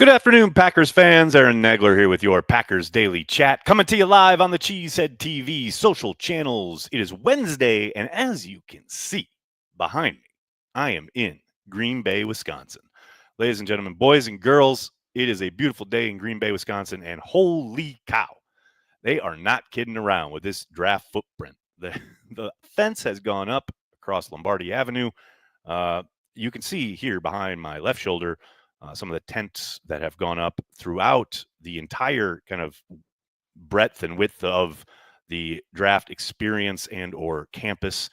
Good afternoon, Packers fans. Aaron Nagler here with your Packers Daily Chat, coming to you live on the CHTV social channels. It is Wednesday, and as you can see behind me, I am in Green Bay, Wisconsin. Ladies and gentlemen, boys and girls, it is a beautiful day in Green Bay, Wisconsin, and holy cow, they are not kidding around with this draft footprint. The fence has gone up across Lombardi Avenue. You can see here behind my left shoulder some of the tents that have gone up throughout the entire kind of breadth and width of the draft experience and or campus.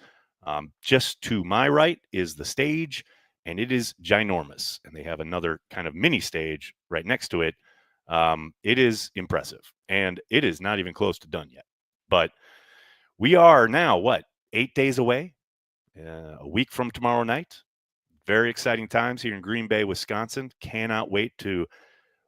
Just to my right is the stage, and it is ginormous. And they have another kind of mini stage right next to it. It is impressive, and it is not even close to done yet. But we are now, 8 days away, a week from tomorrow night. Very exciting times here in Green Bay, Wisconsin. Cannot wait to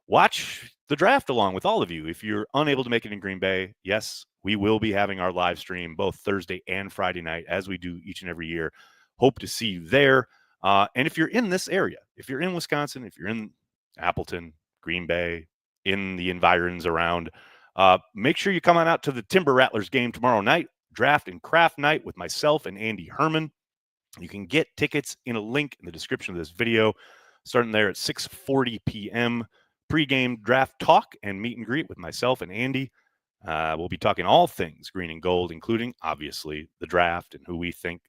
watch the draft along with all of you. If you're unable to make it in Green Bay, yes, we will be having our live stream both Thursday and Friday night, as we do each and every year. Hope to see you there. And if you're in this area, if you're in Wisconsin, if you're in Appleton, Green Bay, in the environs around, make sure you come on out to the Timber Rattlers game tomorrow night, draft and craft night with myself and Andy Herman. You can get tickets in a link in the description of this video, starting there at 6:40 p.m. Pre-game draft talk and meet and greet with myself and Andy. We'll be talking all things green and gold, including, obviously, the draft and who we think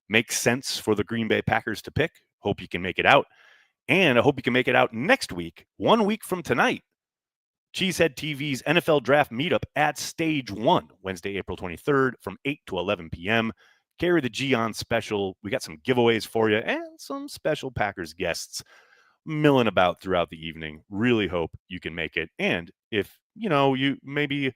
makes sense for the Green Bay Packers to pick. Hope you can make it out. And I hope you can make it out next week, 1 week from tonight. Cheesehead TV's NFL Draft Meetup at Stage 1, Wednesday, April 23rd from 8 to 11 p.m. Carry the G on special. We got some giveaways for you and some special Packers guests milling about throughout the evening. Really hope you can make it. And if, you maybe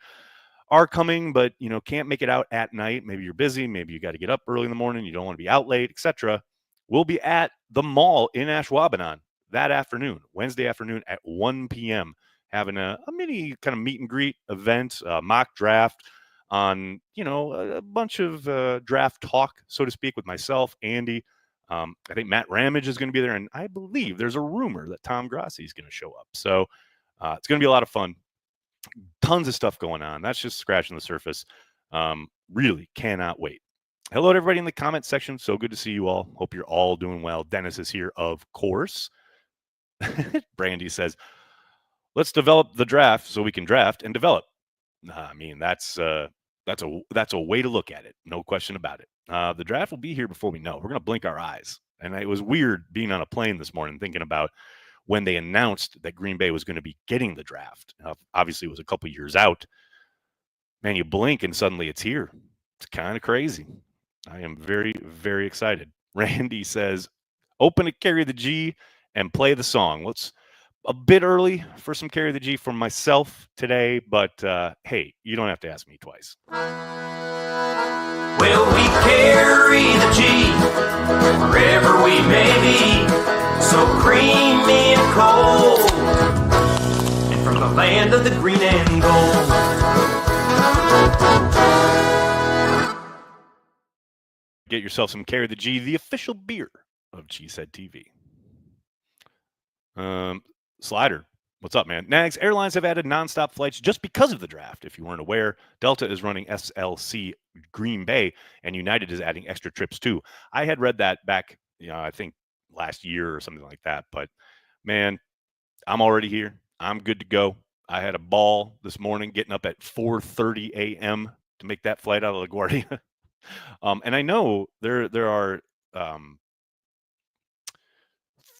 are coming, but, can't make it out at night, maybe you're busy, maybe you got to get up early in the morning, you don't want to be out late, etc. We'll be at the mall in Ashwaubenon that afternoon, Wednesday afternoon at 1 p.m., having a mini kind of meet and greet event, mock draft, on, a bunch of draft talk, so to speak, with myself, Andy. I think Matt Ramage is going to be there, and I believe there's a rumor that Tom Grassi is going to show up. So it's going to be a lot of fun. Tons of stuff going on. That's just scratching the surface. Really cannot wait. Hello to everybody in the comment section. So good to see you all. Hope you're all doing well. Dennis is here, of course. Brandy says, let's develop the draft so we can draft and develop. I mean, that's a way to look at it. No question about it. The draft will be here before we know. We're going to blink our eyes. And it was weird being on a plane this morning thinking about when they announced that Green Bay was going to be getting the draft. Obviously, it was a couple years out. Man, you blink and suddenly it's here. It's kind of crazy. I am very, very excited. Randy says, open to Carry the G and play the song. Let's a bit early for some Carry the G from myself today, but hey, you don't have to ask me twice. Well, we carry the G wherever we may be, so creamy and cold, and from the land of the green and gold. Get yourself some Carry the G, the official beer of Cheesehead TV. Slider, what's up, man? Nags, airlines have added nonstop flights just because of the draft. If you weren't aware, Delta is running SLC Green Bay, and United is adding extra trips too. I had read that back, I think last year or something like that. But, man, I'm already here. I'm good to go. I had a ball this morning getting up at 4:30 a.m. to make that flight out of LaGuardia. And I know there are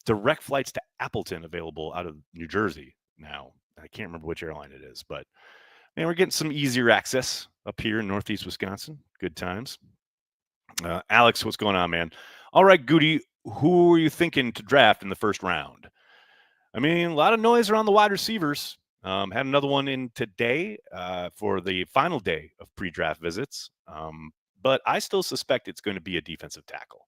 direct flights to Appleton available out of New Jersey now. I can't remember which airline it is, but man, we're getting some easier access up here in Northeast Wisconsin. Good times. Alex, what's going on, man? All right, Goody, who are you thinking to draft in the first round? I mean, a lot of noise around the wide receivers. Had another one in today for the final day of pre-draft visits. But I still suspect it's going to be a defensive tackle.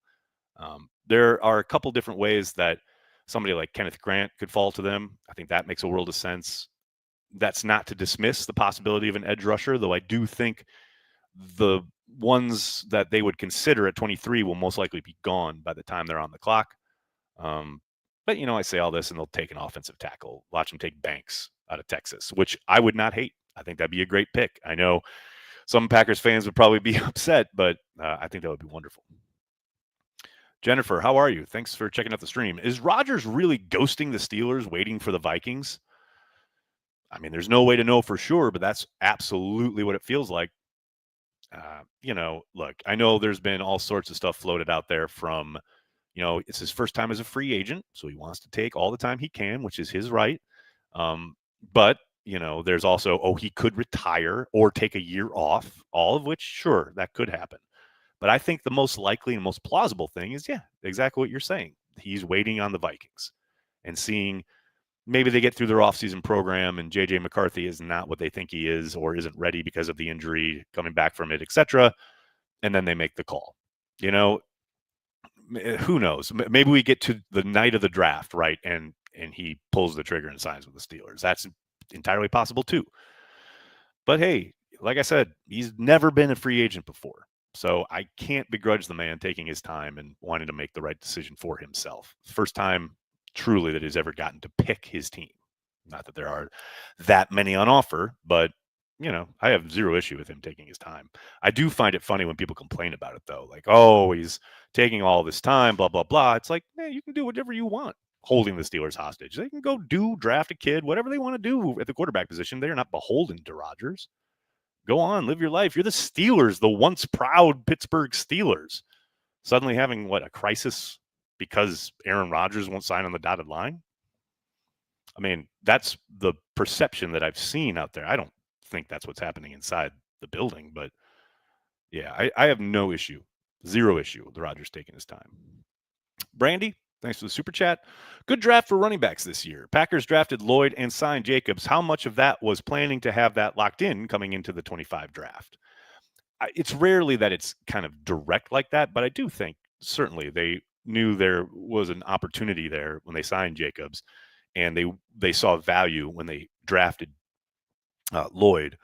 There are a couple different ways that somebody like Kenneth Grant could fall to them. I think that makes a world of sense. That's not to dismiss the possibility of an edge rusher, though I do think the ones that they would consider at 23 will most likely be gone by the time they're on the clock. But But, I say all this and they'll take an offensive tackle. Watch them take Banks out of Texas, which I would not hate. I think that'd be a great pick. I know some Packers fans would probably be upset, but I think that would be wonderful. Jennifer, how are you? Thanks for checking out the stream. Is Rodgers really ghosting the Steelers, waiting for the Vikings? I mean, there's no way to know for sure, but that's absolutely what it feels like. Look, I know there's been all sorts of stuff floated out there from, it's his first time as a free agent, so he wants to take all the time he can, which is his right. But, there's also, he could retire or take a year off, all of which, sure, that could happen. But I think the most likely and most plausible thing is, exactly what you're saying. He's waiting on the Vikings and seeing maybe they get through their offseason program and J.J. McCarthy is not what they think he is or isn't ready because of the injury, coming back from it, etc. And then they make the call. Who knows? Maybe we get to the night of the draft, right? And he pulls the trigger and signs with the Steelers. That's entirely possible too. But hey, like I said, he's never been a free agent before. So I can't begrudge the man taking his time and wanting to make the right decision for himself. First time truly that he's ever gotten to pick his team. Not that there are that many on offer, but I have zero issue with him taking his time. I do find it funny when people complain about it though. Like, oh, he's taking all this time, blah, blah, blah. It's like, you can do whatever you want holding the Steelers hostage. They can go draft a kid, whatever they want to do at the quarterback position. They're not beholden to Rodgers. Go on, live your life. You're the Steelers, the once proud Pittsburgh Steelers. Suddenly having, a crisis because Aaron Rodgers won't sign on the dotted line? I mean, that's the perception that I've seen out there. I don't think that's what's happening inside the building, but yeah, I have no issue, zero issue with Rodgers taking his time. Brandy, thanks for the super chat. Good draft for running backs this year. Packers drafted Lloyd and signed Jacobs. How much of that was planning to have that locked in coming into the 25 draft? It's rarely that it's kind of direct like that, but I do think certainly they knew there was an opportunity there when they signed Jacobs, and they saw value when they drafted Lloyd.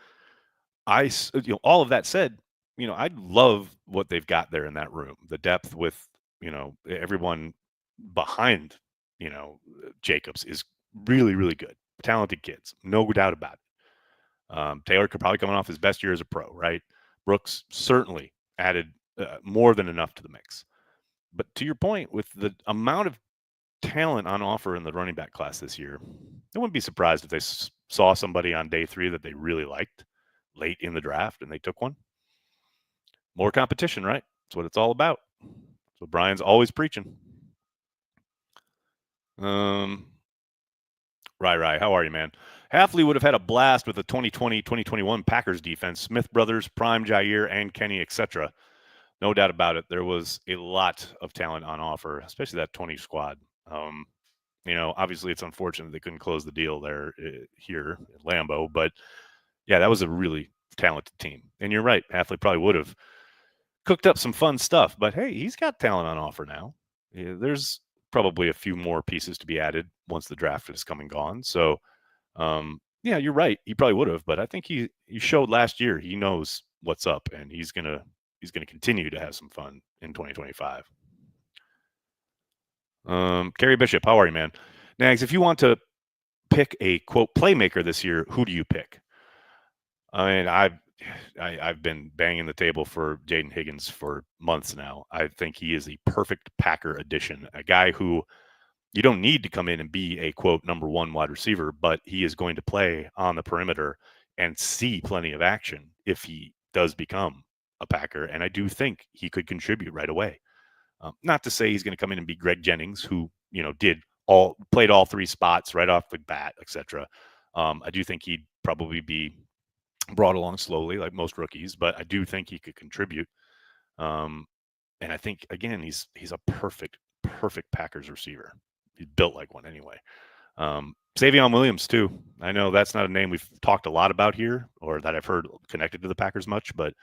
All of that said, I love what they've got there in that room. The depth with everyone behind Jacobs is really, really good. Talented kids, no doubt about it. Taylor could probably coming off his best year as a pro, right? Brooks certainly added more than enough to the mix. But to your point, with the amount of talent on offer in the running back class this year, I wouldn't be surprised if they saw somebody on day 3 that they really liked late in the draft and they took one. More competition, right? That's what it's all about. So Brian's always preaching. Right. How are you, man? Hafley would have had a blast with the 2020-2021 Packers defense. Smith brothers, Prime, Jair, and Kenny, etc. No doubt about it. There was a lot of talent on offer, especially that 20 squad. Obviously it's unfortunate they couldn't close the deal there here at Lambeau, but yeah, that was a really talented team. And you're right, Hafley probably would have cooked up some fun stuff, but hey, he's got talent on offer now. Yeah, there's probably a few more pieces to be added once the draft is come and gone. So, yeah, you're right. He probably would have, but I think he showed last year he knows what's up, and he's gonna continue to have some fun in 2025. Kerry Bishop, how are you, man? Nags, if you want to pick a quote playmaker this year, who do you pick? I mean, I've been banging the table for Jaden Higgins for months now. I think he is the perfect Packer addition, a guy who you don't need to come in and be a quote number 1 wide receiver, but he is going to play on the perimeter and see plenty of action if he does become a Packer. And I do think he could contribute right away. Not to say he's going to come in and be Greg Jennings, who played all 3 spots right off the bat, etc. I do think he'd probably be brought along slowly, like most rookies, but I do think he could contribute. And I think again, he's a perfect Packers receiver. He's built like one anyway. Savion Williams too. I know that's not a name we've talked a lot about here, or that I've heard connected to the Packers much, but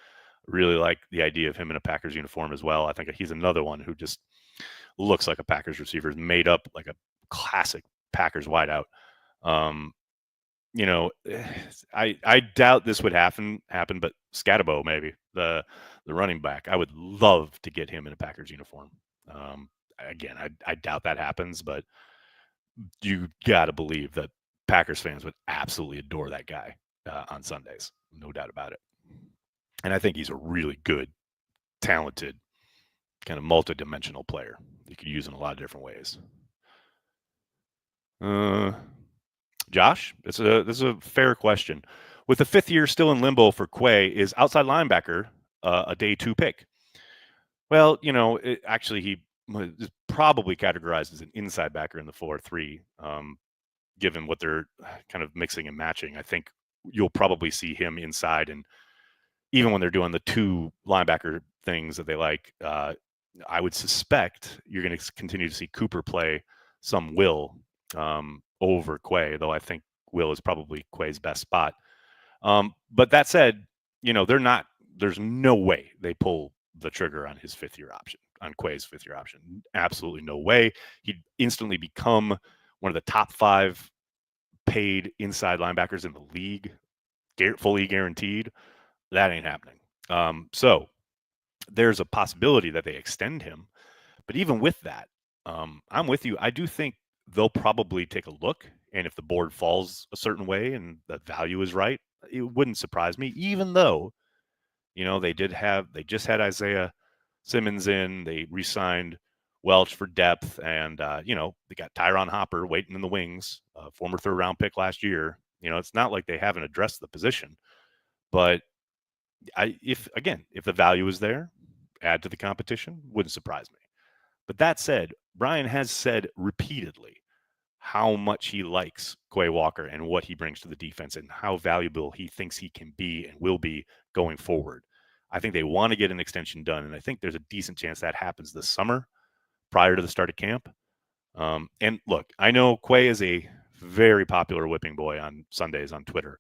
really like the idea of him in a Packers uniform as well. I think he's another one who just looks like a Packers receiver, is made up like a classic Packers wideout. I doubt this would happen, but Scatabo, maybe the running back, I would love to get him in a Packers uniform. Again, I doubt that happens, but you got to believe that Packers fans would absolutely adore that guy on Sundays. No doubt about it. And I think he's a really good, talented, kind of multi-dimensional player. You could use in a lot of different ways. Josh, this is a fair question. With the fifth year still in limbo for Quay, is outside linebacker a day 2 pick? Well, actually, he is probably categorized as an inside backer in the 4-3, given what they're kind of mixing and matching. I think you'll probably see him inside, and even when they're doing the 2 linebacker things that they like, I would suspect you're going to continue to see Cooper play some Will over Quay, though I think Will is probably Quay's best spot. But that said, there's no way they pull the trigger on his 5th year option, on Quay's 5th year option. Absolutely no way. He'd instantly become one of the top 5 paid inside linebackers in the league, fully guaranteed. That ain't happening. So there's a possibility that they extend him. But even with that, I'm with you. I do think they'll probably take a look. And if the board falls a certain way and the value is right, it wouldn't surprise me, even though, they just had Isaiah Simmons in, they re-signed Welch for depth, and, they got Tyron Hopper waiting in the wings, former 3rd round pick last year. It's not like they haven't addressed the position, but if the value is there, add to the competition, wouldn't surprise me. But that said, Brian has said repeatedly how much he likes Quay Walker and what he brings to the defense and how valuable he thinks he can be and will be going forward. I think they want to get an extension done, and I think there's a decent chance that happens this summer prior to the start of camp. And look, I know Quay is a very popular whipping boy on Sundays on Twitter,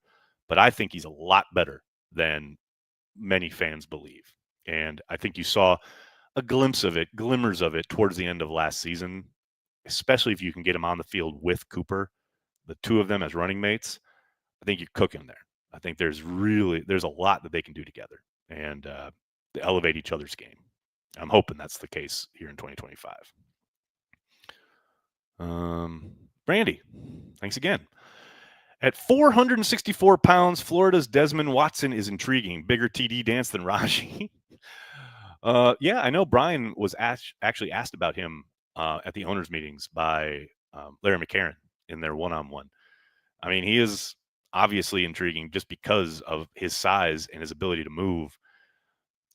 but I think he's a lot better than many fans believe. And I think you saw a glimpse of it, glimmers of it towards the end of last season, especially if you can get him on the field with Cooper, the 2 of them as running mates. I think you're cooking there. I think there's a lot that they can do together and elevate each other's game. I'm hoping that's the case here in 2025. Brandy, thanks again. At 464 pounds, Florida's Desmond Watson is intriguing. Bigger TD dance than Raji. Yeah, I know Brian was actually asked about him at the owners' meetings by Larry McCarron in their one-on-one. I mean, he is obviously intriguing just because of his size and his ability to move.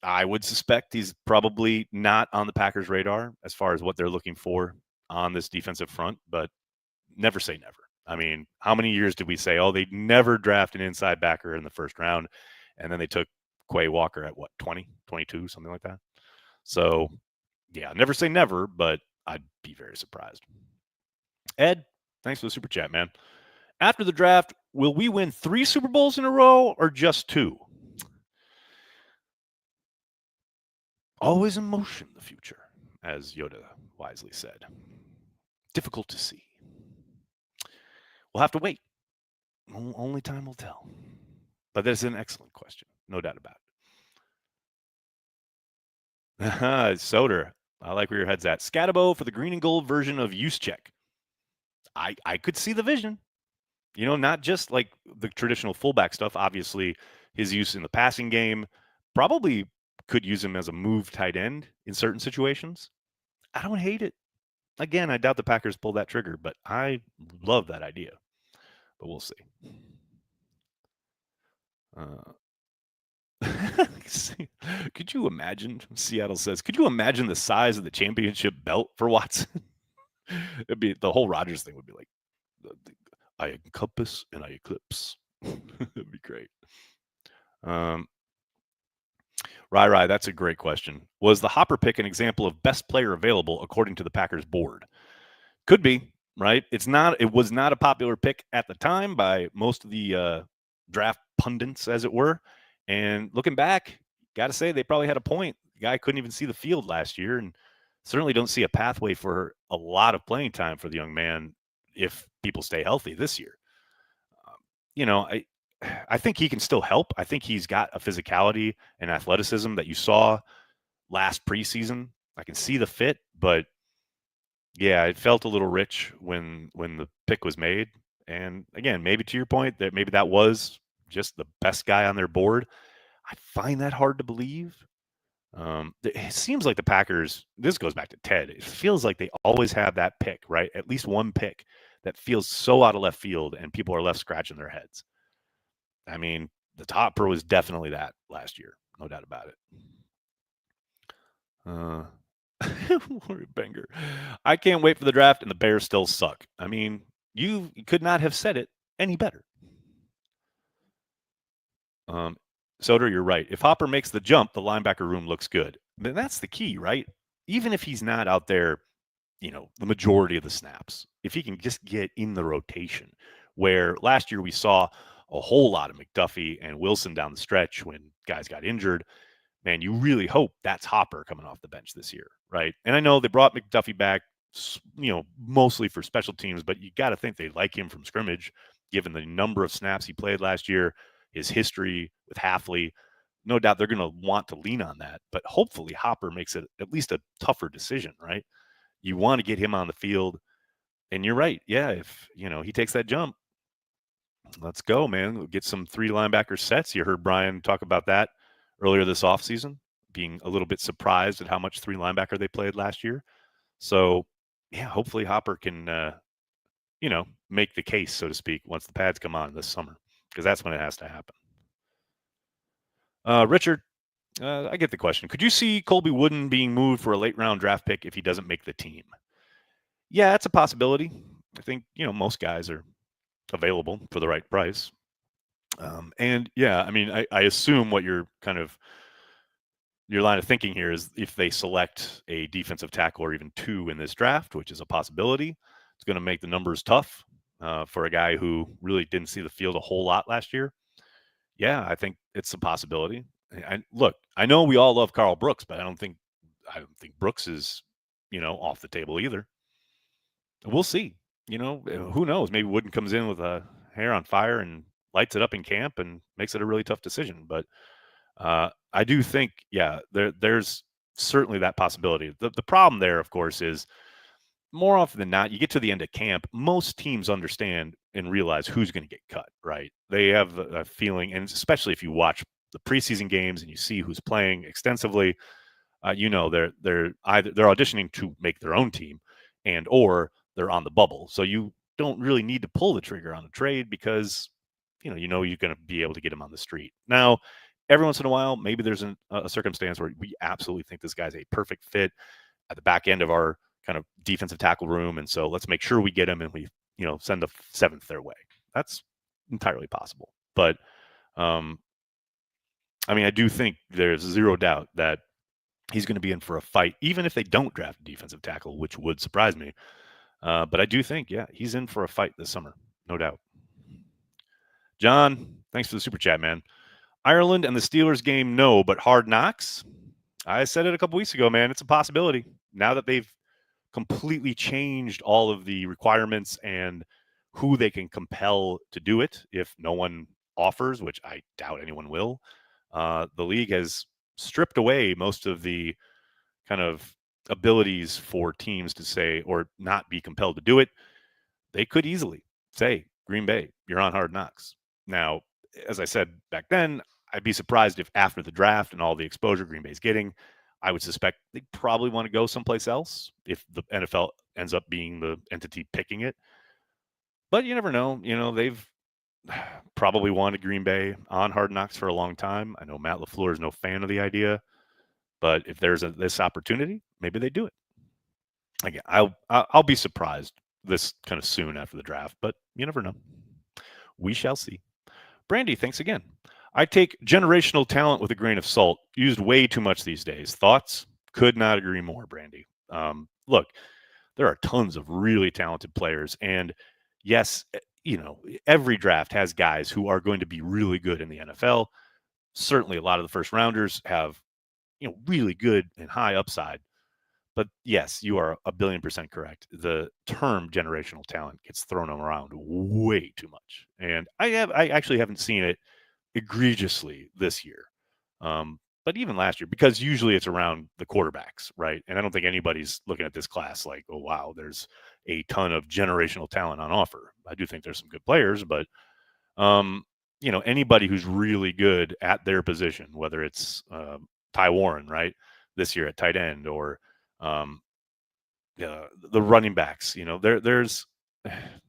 I would suspect he's probably not on the Packers' radar as far as what they're looking for on this defensive front, but never say never. I mean, how many years did we say, they'd never draft an inside backer in the 1st round, and then they took Quay Walker at 20, 22, something like that. So, yeah, never say never, but I'd be very surprised. Ed, thanks for the super chat, man. After the draft, will we win 3 Super Bowls in a row or just 2? Always in motion, the future, as Yoda wisely said. Difficult to see. We'll have to wait. Only time will tell. But that's an excellent question. No doubt about it. Soder, I like where your head's at. Scatabo for the green and gold version of Juszczyk. I could see the vision. Not just like the traditional fullback stuff. Obviously, his use in the passing game probably could use him as a move tight end in certain situations. I don't hate it. Again, I doubt the Packers pull that trigger, but I love that idea. But we'll see. Could you imagine? Seattle says, could you imagine the size of the championship belt for Watson? It'd be the whole Rodgers thing would be like, I encompass and I eclipse. That'd be great. Rai, that's a great question. Was the Hopper pick an example of best player available according to the Packers board? Could be, right? It was not a popular pick at the time by most of the draft pundits, as it were. And looking back, got to say they probably had a point. The guy couldn't even see the field last year, and certainly don't see a pathway for a lot of playing time for the young man if people stay healthy this year. I think he can still help. I think he's got a physicality and athleticism that you saw last preseason. I can see the fit, but Yeah, it felt a little rich when the pick was made. And again, maybe to your point that maybe that was just the best guy on their board. I find that hard to believe. It seems like the Packers, this goes back to Ted. It feels like they always have that pick, right? At least one pick that feels so out of left field and people are left scratching their heads. I mean, the topper was definitely that last year. No doubt about it. Banger. I can't wait for the draft, and the Bears still suck. I mean, you could not have said it any better. Soder, you're right. If Hopper makes the jump, the linebacker room looks good. Then that's the key, right? Even if he's not out there, the majority of the snaps, if he can just get in the rotation, where last year we saw a whole lot of McDuffie and Wilson down the stretch when guys got injured. Man, you really hope that's Hopper coming off the bench this year, right? And I know they brought McDuffie back, mostly for special teams, but you got to think they like him from scrimmage, given the number of snaps he played last year, his history with Halfley. No doubt they're going to want to lean on that, but hopefully Hopper makes it at least a tougher decision, right? You want to get him on the field, and you're right. Yeah, if he takes that jump, let's go, man. We'll get some 3 linebacker sets. You heard Brian talk about that earlier this offseason, being a little bit surprised at how much 3 linebacker they played last year. So, yeah, hopefully Hopper can, make the case, so to speak, once the pads come on this summer, because that's when it has to happen. Richard, I get the question. Could you see Colby Wooden being moved for a late round draft pick if he doesn't make the team? Yeah, it's a possibility. I think, most guys are available for the right price. And yeah, I mean, I assume what your line of thinking here is if they select a defensive tackle or even 2 in this draft, which is a possibility, it's going to make the numbers tough for a guy who really didn't see the field a whole lot last year. Yeah, I think it's a possibility. Look, I know we all love Carl Brooks, but I don't think Brooks is, off the table either. We'll see. Who knows? Maybe Wooden comes in with a hair on fire and lights it up in camp and makes it a really tough decision. But I do think, yeah, there's certainly that possibility. The problem there, of course, is more often than not, you get to the end of camp, most teams understand and realize who's going to get cut, right? They have a feeling, and especially if you watch the preseason games and you see who's playing extensively, they're auditioning to make their own team or they're on the bubble. So you don't really need to pull the trigger on a trade because you're going to be able to get him on the street. Now, every once in a while, maybe there's a circumstance where we absolutely think this guy's a perfect fit at the back end of our kind of defensive tackle room, and so let's make sure we get him and we send the 7th their way. That's entirely possible. But I mean, I do think there's zero doubt that he's going to be in for a fight, even if they don't draft a defensive tackle, which would surprise me. But I do think, yeah, he's in for a fight this summer, no doubt. John, thanks for the super chat, man. Ireland and the Steelers game, no, but Hard Knocks. I said it a couple weeks ago, man. It's a possibility. Now that they've completely changed all of the requirements and who they can compel to do it if no one offers, which I doubt anyone will, the league has stripped away most of the kind of abilities for teams to say or not be compelled to do it. They could easily say, Green Bay, you're on Hard Knocks. Now, as I said back then, I'd be surprised if after the draft and all the exposure Green Bay's getting, I would suspect they probably want to go someplace else if the NFL ends up being the entity picking it. But you never know. They've probably wanted Green Bay on Hard Knocks for a long time. I know Matt LaFleur is no fan of the idea, but if there's this opportunity, maybe they do it. Again, I'll be surprised this kind of soon after the draft, but you never know. We shall see. Brandy, thanks again. I take generational talent with a grain of salt. Used way too much these days. Thoughts? Could not agree more, Brandy. Look, there are tons of really talented players. And yes, every draft has guys who are going to be really good in the NFL. Certainly a lot of the first rounders have, really good and high upside. But yes, you are 1,000,000,000% correct. The term generational talent gets thrown around way too much. And I actually haven't seen it egregiously this year. but even last year, because usually it's around the quarterbacks, right? And I don't think anybody's looking at this class like, oh, wow, there's a ton of generational talent on offer. I do think there's some good players, but, anybody who's really good at their position, whether it's Ty Warren, right, this year at tight end, or the running backs, there's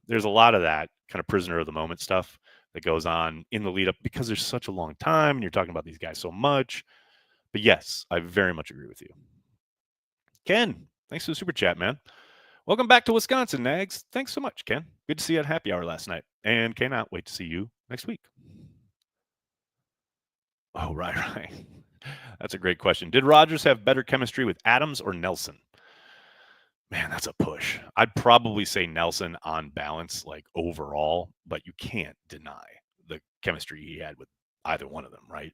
a lot of that kind of prisoner of the moment stuff that goes on in the lead up because there's such a long time and you're talking about these guys so much. But yes, I very much agree with you. Ken, thanks for the super chat, man. Welcome back to Wisconsin, Nags. Thanks so much, Ken. Good to see you at happy hour last night. And cannot wait to see you next week. Oh, right. That's a great question. Did Rodgers have better chemistry with Adams or Nelson? Man, that's a push. I'd probably say Nelson on balance, like overall, but you can't deny the chemistry he had with either one of them, right?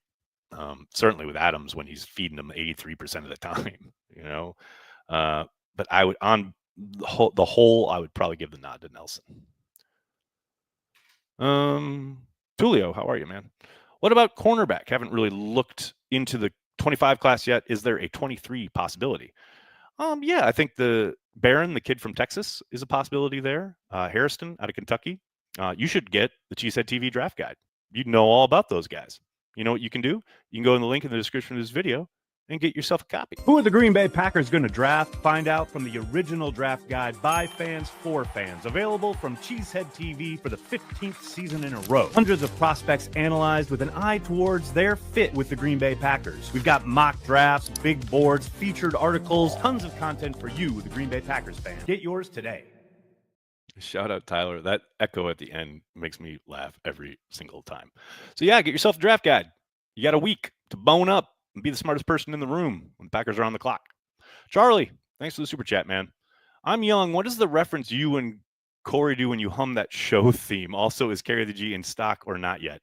Certainly with Adams when he's feeding them 83% of the time, But I would, on the whole, I would probably give the nod to Nelson. Tulio, how are you, man? What about cornerback? Haven't really looked into the 25 class yet. Is there a 23 possibility? Yeah, I think the Barron, the kid from Texas, is a possibility there. Harrison out of Kentucky. You should get the Cheesehead TV draft guide. You know all about those guys. You know what you can do? You can go in the link in the description of this video and get yourself a copy. Who are the Green Bay Packers going to draft? Find out from the original draft guide by fans for fans. Available from Cheesehead TV for the 15th season in a row. Hundreds of prospects analyzed with an eye towards their fit with the Green Bay Packers. We've got mock drafts, big boards, featured articles, tons of content for you, the Green Bay Packers fan. Get yours today. Shout out, Tyler. That echo at the end makes me laugh every single time. So yeah, get yourself a draft guide. You got a week to bone up and be the smartest person in the room when the Packers are on the clock. Charlie, thanks for the super chat, man. I'm young. What is the reference you and Corey do when you hum that show theme? Also, is Carry the G in stock or not yet?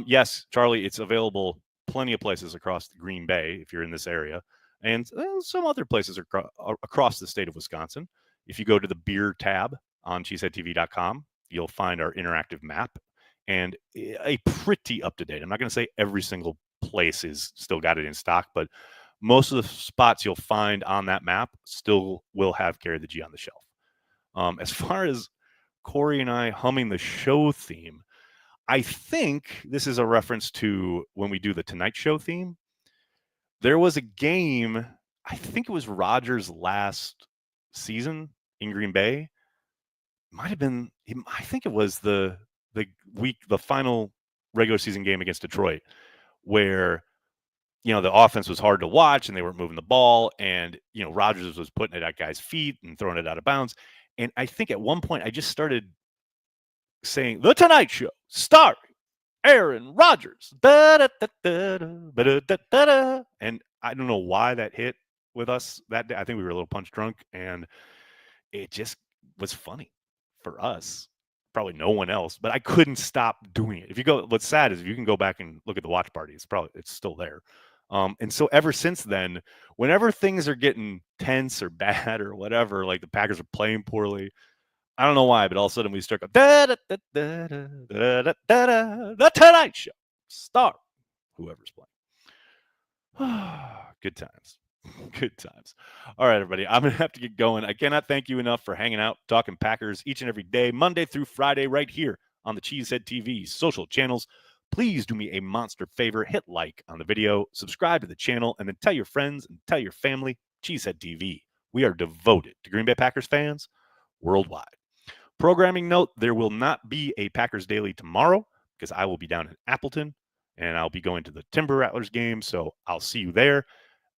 Yes, Charlie, it's available plenty of places across the Green Bay if you're in this area, and some other places across the state of Wisconsin. If you go to the beer tab on cheeseheadtv.com, you'll find our interactive map and a pretty up-to-date. I'm not going to say every single place is still got it in stock, but most of the spots you'll find on that map still will have Carry the G on the shelf. As far as Corey and I humming the show theme, I think this is a reference to when we do the Tonight Show theme. There was a game, I think it was Rodgers' last season in Green Bay. Might have been, I think it was the final regular season game against Detroit, where the offense was hard to watch and they weren't moving the ball, and Rodgers was putting it at guys' feet and throwing it out of bounds. And I think at one point I just started saying The Tonight Show starring Aaron Rodgers, and I don't know why that hit with us that day. I think we were a little punch drunk, and it just was funny for us. Probably no one else, but I couldn't stop doing it. If you go, what's sad is if you can go back and look at the watch party, it's still there. And so ever since then, whenever things are getting tense or bad or whatever, like the Packers are playing poorly, I don't know why, but all of a sudden we start going, The Tonight Show, star, whoever's playing. Good times. Good times. All right, everybody. I'm going to have to get going. I cannot thank you enough for hanging out, talking Packers each and every day, Monday through Friday, right here on the Cheesehead TV social channels. Please do me a monster favor. Hit like on the video, subscribe to the channel, and then tell your friends and tell your family. Cheesehead TV. We are devoted to Green Bay Packers fans worldwide. Programming note, there will not be a Packers Daily tomorrow because I will be down in Appleton, and I'll be going to the Timber Rattlers game, so I'll see you there.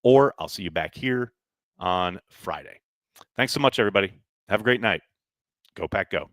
Or I'll see you back here on Friday. Thanks so much, everybody. Have a great night. Go Pack Go.